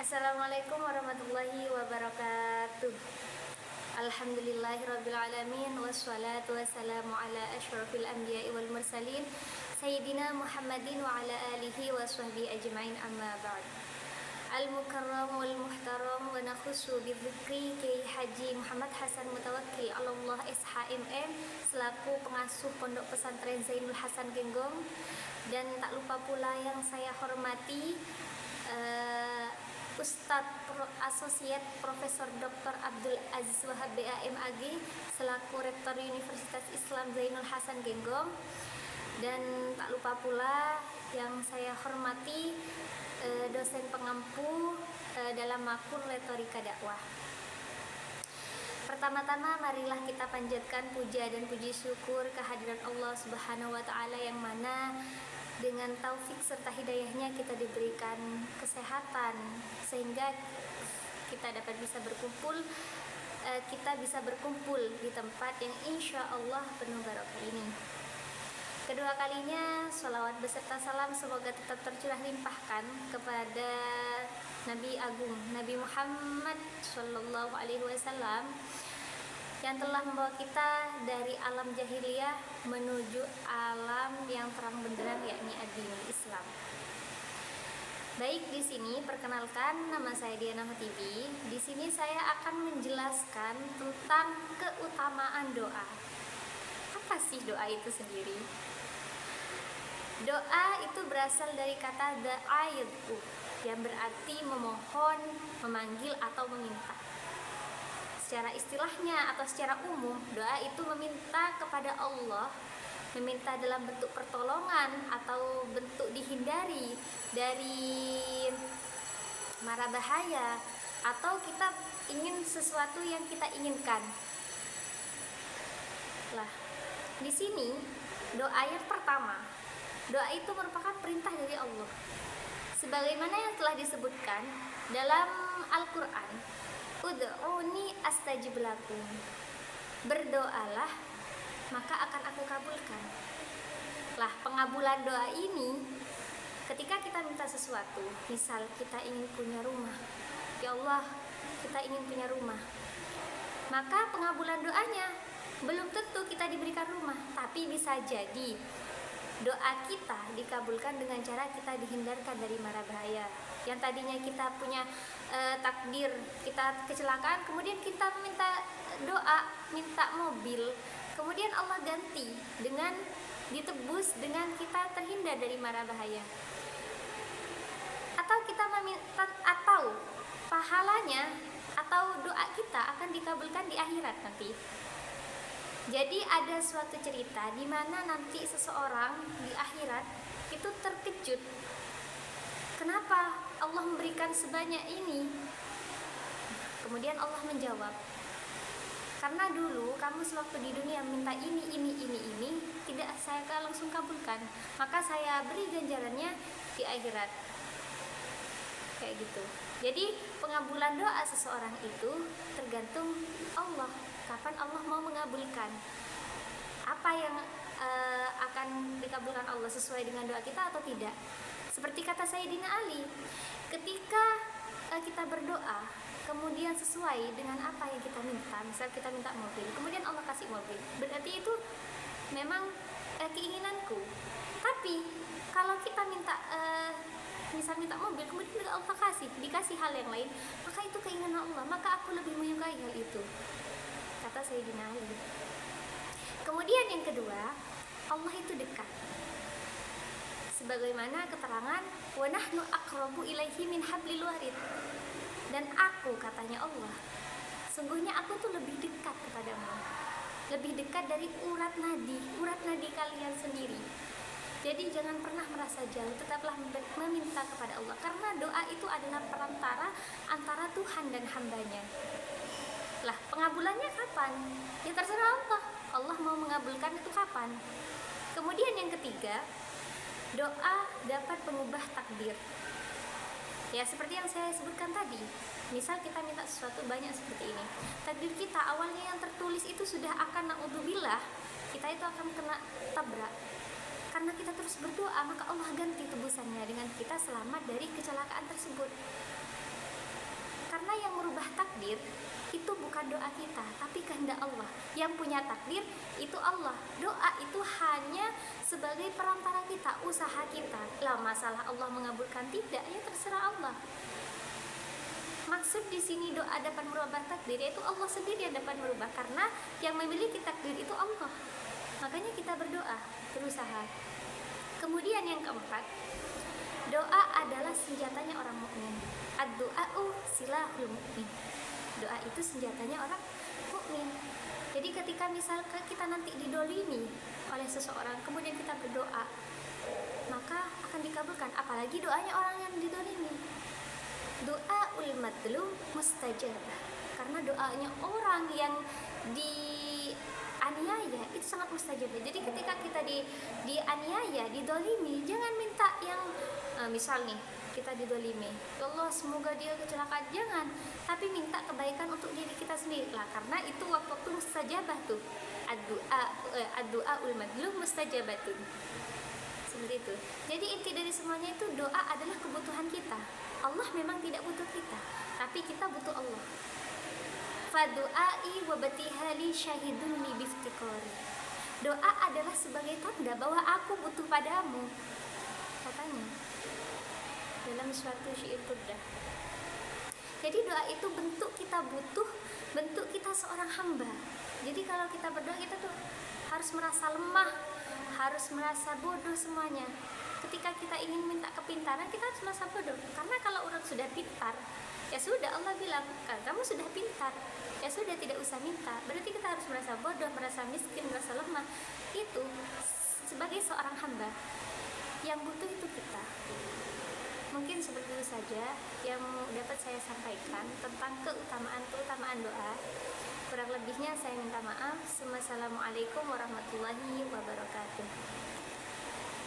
Assalamualaikum warahmatullahi wabarakatuh. Alhamdulillahirabbil alamin wassalatu wassalamu ala asyrafil anbiya'i wal mursalin sayyidina Muhammadin wa ala alihi wa sahbihi ajmain, amma ba'd. Al-mukarram wal muhtaram wa nakhussu bi dzikri Kiai Haji Muhammad Hasan Mutawakkil Allah SHMM selaku pengasuh Pondok Pesantren Zainul Hasan Genggong, dan tak lupa pula yang saya hormati Ustadz Asosiat Profesor Dr. Abdul Aziz Wahab BAMAG selaku Rektor Universitas Islam Zainul Hasan Genggong, dan tak lupa pula yang saya hormati dosen pengampu dalam makul retorika dakwah. Pertama-tama marilah kita panjatkan puja dan puji syukur kehadiran Allah Subhanahu wa taala yang mana dengan taufik serta hidayahnya kita diberikan kesehatan sehingga kita dapat bisa berkumpul di tempat yang insya Allah penuh barokah ini. Kedua kalinya sholawat beserta salam semoga tetap tercurah limpahkan kepada Nabi Agung Nabi Muhammad Sallallahu Alaihi Wasallam yang telah membawa kita dari alam jahiliyah menuju alam yang terang benderang, yakni agama Islam. Baik, di sini perkenalkan, nama saya Diana Hotibi. Di sini saya akan menjelaskan tentang keutamaan doa. Apa sih doa itu sendiri? Doa itu berasal dari kata da'ayatu yang berarti memohon, memanggil atau meminta. Secara istilahnya atau secara umum, doa itu meminta kepada Allah, meminta dalam bentuk pertolongan atau bentuk dihindari dari mara bahaya, atau kita ingin sesuatu yang kita inginkan. Lah, di sini doa yang pertama, doa itu merupakan perintah dari Allah. Sebagaimana yang telah disebutkan dalam Al-Qur'an, ud'uni astajib lakum. Berdoalah maka akan aku kabulkan. Lah, pengabulan doa ini ketika kita minta sesuatu, misal kita ingin punya rumah, ya Allah kita ingin punya rumah, maka pengabulan doanya belum tentu kita diberikan rumah, tapi bisa jadi doa kita dikabulkan dengan cara kita dihindarkan dari mara bahaya. Yang tadinya kita punya takdir kita kecelakaan, kemudian kita minta doa, minta mobil, kemudian Allah ganti dengan ditebus dengan kita terhindar dari mara bahaya. Atau kita meminta, atau pahalanya atau doa kita akan dikabulkan di akhirat nanti. Jadi ada suatu cerita di mana nanti seseorang di akhirat itu terkejut. Kenapa Allah memberikan sebanyak ini? Kemudian Allah menjawab, karena dulu kamu sewaktu di dunia minta ini, tidak saya langsung kabulkan, maka saya beri ganjarannya di akhirat. Kayak gitu. Jadi pengabulan doa seseorang itu tergantung Allah, kapan Allah mau mengabulkan. Apa yang akan dikabulkan Allah sesuai dengan doa kita atau tidak? Seperti kata Sayyidina Ali, ketika kita berdoa kemudian sesuai dengan apa yang kita minta, misal kita minta mobil, kemudian Allah kasih mobil, berarti itu memang keinginanku. Tapi kalau kita minta misal minta mobil, kemudian Allah dikasih hal yang lain, maka itu keinginan Allah, maka aku lebih menyukai hal itu, kata Sayyidina Ali. Kemudian yang kedua, Allah itu dekat. Sebagaimana keterangan, wa nahnu aqrabu ilaihi min hablil warid. Dan aku, katanya Allah, sungguhnya aku tuh lebih dekat kepadamu, lebih dekat dari urat nadi kalian sendiri. Jadi jangan pernah merasa jauh, tetaplah meminta kepada Allah, karena doa itu adalah perantara antara Tuhan dan hambanya. Lah, pengabulannya kapan? Ya terserah Allah. Allah mau mengabulkan itu kapan? Kemudian yang ketiga, doa dapat mengubah takdir. Ya seperti yang saya sebutkan tadi, misal kita minta sesuatu banyak seperti ini, takdir kita awalnya yang tertulis itu sudah akan naudzubillah, kita itu akan kena tabrak. Karena kita terus berdoa, maka Allah ganti tebusannya dengan kita selamat dari kecelakaan tersebut. takdir itu bukan doa kita, tapi kehendak Allah. Yang punya takdir itu Allah. Doa itu hanya sebagai perantara kita, usaha kita. Lah masalah Allah mengabulkan tidak, ya terserah Allah. Maksud di sini doa dapat merubah takdir, yaitu Allah sendiri yang dapat merubah, karena yang memiliki takdir itu Allah. Makanya kita berdoa, berusaha. Kemudian yang keempat, doa adalah senjatanya orang mukmin. Ad-du'a'u silahul mukmin. Doa itu senjatanya orang mukmin. Jadi ketika misalkan kita nanti didolimi oleh seseorang, kemudian kita berdoa, maka akan dikabulkan. Apalagi doanya orang yang didolimi. Doaul madlum mustajabah. Karena doanya orang yang dianiaya itu sangat mustajabah. Jadi ketika kita dianiaya, didolimi, jangan minta yang misal nih kita didolimi, ya Allah semoga dia kecelakaan, jangan, tapi minta kebaikan untuk diri kita sendiri lah, karena itu waktu mustajabah tuh, ad-du'aul madlum mustajabatun, seperti itu. Jadi inti dari semuanya itu doa adalah kebutuhan kita. Allah memang tidak butuh kita, tapi kita butuh Allah. Fadu'ai wa batihali syahidun li biftiqori. Doa adalah sebagai tanda bahwa aku butuh padamu, katanya dalam suatu syair Burdah. Jadi doa itu bentuk kita butuh, bentuk kita seorang hamba. Jadi kalau kita berdoa, kita tuh harus merasa lemah, harus merasa bodoh semuanya. Ketika kita ingin minta kepintaran, kita harus merasa bodoh. Karena kalau orang sudah pintar, ya sudah, Allah bilang, kamu sudah pintar, ya sudah, tidak usah minta. Berarti kita harus merasa bodoh, merasa miskin, merasa lemah. Itu sebagai seorang hamba, yang butuh itu kita. Mungkin seperti itu saja yang dapat saya sampaikan tentang keutamaan doa. Kurang lebihnya saya minta maaf. Wassalamualaikum warahmatullahi wabarakatuh.